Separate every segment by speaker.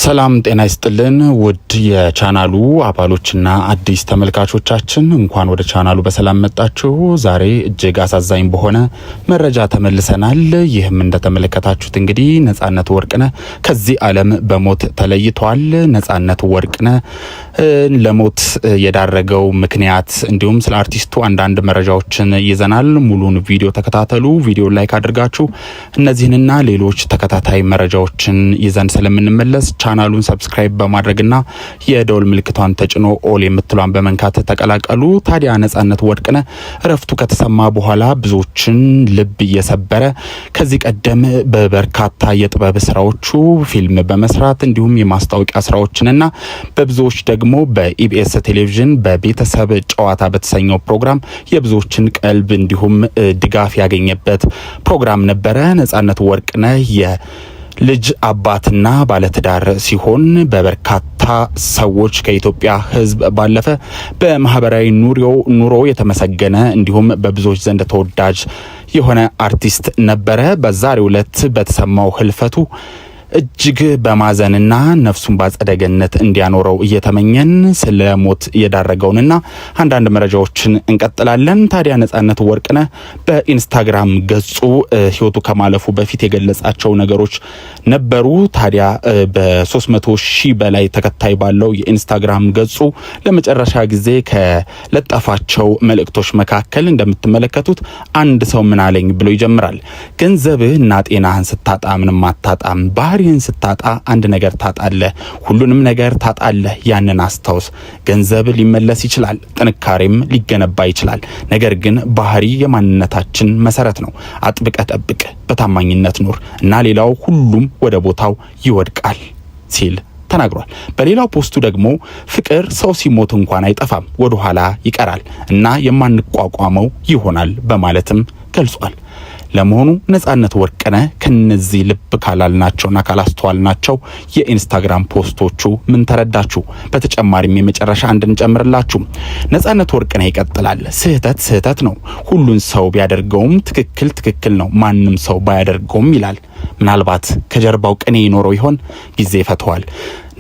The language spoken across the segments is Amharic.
Speaker 1: ሰላም ጤና ይስጥልን ውድ የቻናሉ አባሎችና አዲስ ተመልካቾቻችን እንኳን ወደ ቻናሉ በሰላም መጣችሁ። ዛሬ እጅግ አሳዛኝ በሆነ መረጃ ተመልሰናል። ይህም እንደተመለከታችሁት እንግዲህ ነጻነት ወርቅነህ ከዚህ ዓለም በሞት ተለይቷል። ነጻነት ወርቅነህ ለሞት የዳረገው ምክንያት እንዲሁም ስለ አርቲስቱ አንዳንድ መረጃዎችን ይዘናል። ሙሉን ቪዲዮ ተከታተሉ። ቪዲዮ ላይክ አድርጋችሁ እነዚህንና ሌሎች ተከታታይ መረጃዎችን ይዘን ስለምንመለስ ቻናሉን ሰብስክራይብ በማድረግና የደወል ምልክቷን ተጭኖ ኦል የምትሏን በመንካት ተቀላቀሉ። ታዲያ ነጻነት ወርቅነህ እረፍቱ ከተሰማ በኋላ ብዙዎችን ልብ እየሰበረ ከዚህ ቀደም በበርካታ የጥበብ ስራዎቹ ፊልም በመስራት እንዲሁም የማስታወቂያ ስራዎችንና በብዙዎች ደግሞ በኢቢኤስ ቴሌቪዥን በቤተሰብ ጨዋታ በተሰኘው ፕሮግራም የብዙዎችን ቀልብ እንዲሁም ድጋፍ ያገኘበት ፕሮግራም ነበረ። ነጻነት ወርቅነህ ልጅ አባትና ባለትዳር ሲሆን በበርካታ ሰዎች ከኢትዮጵያ ሕዝብ ባለፈ በማህበራዊ ኑሮ የተመሰገነ እንዲሁም በብዙዎች ዘንድ ተወዳጅ የሆነ አርቲስት ነበረ። በዛሬው ዕለት በተሰማው ህልፈቱ እጅግ በማዘንና ነፍሱን ባጸደ ገነት እንዲያኖረው እየተመኘን ስለ ሞት የዳረገውንና አንዳንድ መረጃዎችን እንቀጥላለን። ታዲያ ነጻነት ወርቅነህ በኢንስታግራም ገጹ ህይወቱ ከማለፉ በፊት የገለጻቸው ነገሮች ነበሩ። ታዲያ በ300,000 በላይ ተከታይ ባለው የኢንስታግራም ገጹ ለመጨረሻ ጊዜ ከለጣፋቸው መልእክቶች መካከል እንደምትመለከቱት አንድ ሰው ምን አለኝ ብሎ ይጀምራል። ገንዘብህ እና ጤናህን ስታጣ ምንም አታጣም። ባህሪን ስታጣ አንድ ነገር ታጣለህ። ሁሉንም ነገር ታጣለህ። ያንን አስታውስ። ገንዘብ ሊመለስ ይችላል፣ ጥንካሬም ሊገነባ ይችላል። ነገር ግን ባህሪ የማንነታችን መሰረት ነው። አጥብቀ ጠብቅ፣ በታማኝነት ኑር እና ሌላው ሁሉም ወደ ቦታው ይወድቃል ሲል ተናግሯል። በሌላው ፖስቱ ደግሞ ፍቅር ሰው ሲሞት እንኳን አይጠፋም፣ ወደ ኋላ ይቀራል እና የማንቋቋመው ይሆናል በማለትም ገልጿል። ለመሆኑ ነጻነት ወርቅነህ ከነዚህ ልብ ካላልናቸውና ካላስተዋልናቸው የኢንስታግራም ፖስቶቹ ምን ተረዳችሁ? በተጨማሪም የመጨረሻ እንድንጨምርላችሁ ነጻነት ወርቅነህ ይቀጥላል። ስህተት ነው። ሁሉን ሰው ቢያደርገውም ትክክል ነው። ማንም ሰው ባያደርገውም ይላል። ምናልባት ከጀርባው ቅኔ ይኖረው ይሆን? ጊዜ ይፈተዋል።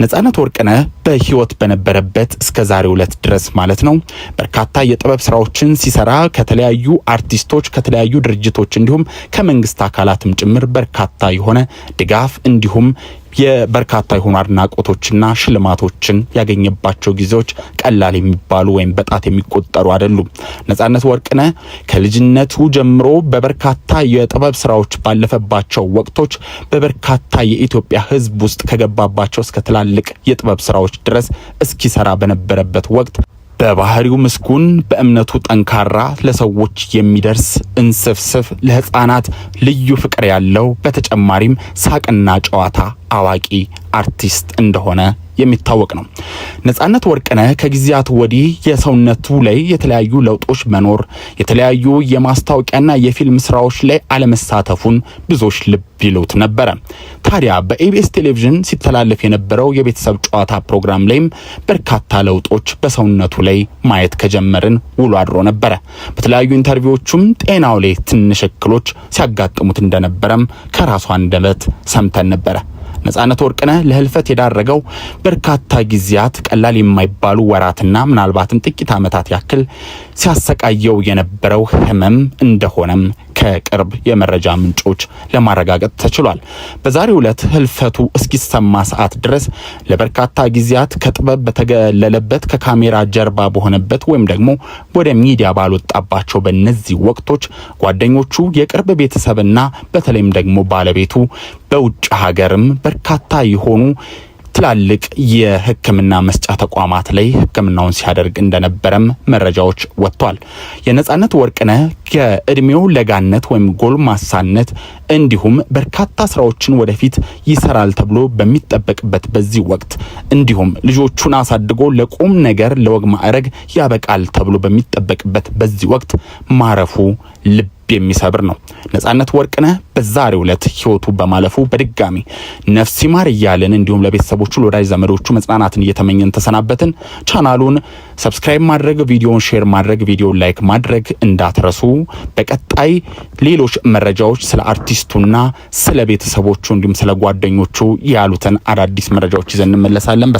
Speaker 1: ነጻነት ወርቅነህ በህይወት በነበረበት እስከ ዛሬው ዕለት ድረስ ማለት ነው በርካታ የጥበብ ስራዎችን ሲሰራ ከተለያዩ አርቲስቶች ከተለያዩ ድርጅቶች እንዲሁም ከመንግስት አካላትም ጭምር በርካታ የሆነ ድጋፍ እንዲሁም የበርካታ የሆኑ አድናቆቶችና ሽልማቶችን ያገኘባቸው ጊዜዎች ቀላል የሚባሉ ወይም በጣት የሚቆጠሩ አይደሉም። ነጻነት ወርቅነህ ከልጅነቱ ጀምሮ በበርካታ የጥበብ ስራዎች ባለፈባቸው ወቅቶች በበርካታ የኢትዮጵያ ሕዝብ ውስጥ ከገባባቸው እስከ ትላልቅ የጥበብ ስራዎች ድረስ እስኪሰራ በነበረበት ወቅት በባህሪው ምስጉን፣ በእምነቱ ጠንካራ፣ ለሰዎች የሚደርስ እንስፍስፍ፣ ለህፃናት ልዩ ፍቅር ያለው በተጨማሪም ሳቅና ጨዋታ አዋቂ አርቲስት እንደሆነ የሚታወቅ ነው። ነጻነት ወርቅነህ ከጊዜያት ወዲህ የሰውነቱ ላይ የተለያዩ ለውጦች መኖር የተለያዩ የማስታወቂያና የፊልም ስራዎች ላይ አለመሳተፉን ብዙዎች ልብ ይሉት ነበረ። ታዲያ በኢቢኤስ ቴሌቪዥን ሲተላለፍ የነበረው የቤተሰብ ጨዋታ ፕሮግራም ላይም በርካታ ለውጦች በሰውነቱ ላይ ማየት ከጀመርን ውሎ አድሮ ነበረ። በተለያዩ ኢንተርቪዎቹም ጤናው ላይ ትንሽ እክሎች ሲያጋጥሙት እንደነበረም ከራሱ አንደበት ሰምተን ነበረ። ነጻነት ወርቅነህ ለህልፈት የዳረገው በርካታ ጊዜያት ቀላል የማይባሉ ወራትና ምናልባትም ጥቂት ዓመታት ያክል ሲያሰቃየው የነበረው ህመም እንደሆነም ከቅርብ የመረጃ ምንጮች ለማረጋገጥ ተችሏል። በዛሬው ዕለት ህልፈቱ እስኪሰማ ሰዓት ድረስ ለበርካታ ጊዜያት ከጥበብ በተገለለበት ከካሜራ ጀርባ በሆነበት ወይም ደግሞ ወደ ሚዲያ ባልወጣባቸው በእነዚህ ወቅቶች ጓደኞቹ፣ የቅርብ ቤተሰብና በተለይም ደግሞ ባለቤቱ በውጭ ሀገርም በርካታ የሆኑ ትላልቅ የሕክምና መስጫ ተቋማት ላይ ሕክምናውን ሲያደርግ እንደነበረም መረጃዎች ወጥቷል። የነጻነት ወርቅነህ ከእድሜው ለጋነት ወይም ጎልማሳነት እንዲሁም በርካታ ስራዎችን ወደፊት ይሰራል ተብሎ በሚጠበቅበት በዚህ ወቅት እንዲሁም ልጆቹን አሳድጎ ለቁም ነገር ለወግ ማዕረግ ያበቃል ተብሎ በሚጠበቅበት በዚህ ወቅት ማረፉ ልብ የሚሰብር ነው። ነጻነት ወርቅነህ በዛሬው ዕለት ህይወቱ በማለፉ በድጋሚ ነፍስ ይማር እያልን እንዲሁም ለቤተሰቦቹ ለወዳጅ ዘመዶቹ መጽናናትን እየተመኘን ተሰናበትን። ቻናሉን ሰብስክራይብ ማድረግ፣ ቪዲዮውን ሼር ማድረግ፣ ቪዲዮውን ላይክ ማድረግ እንዳትረሱ። በቀጣይ ሌሎች መረጃዎች ስለ አርቲስቱና ስለ ቤተሰቦቹ እንዲሁም ስለ ጓደኞቹ ያሉትን አዳዲስ መረጃዎች ይዘን እንመለሳለን።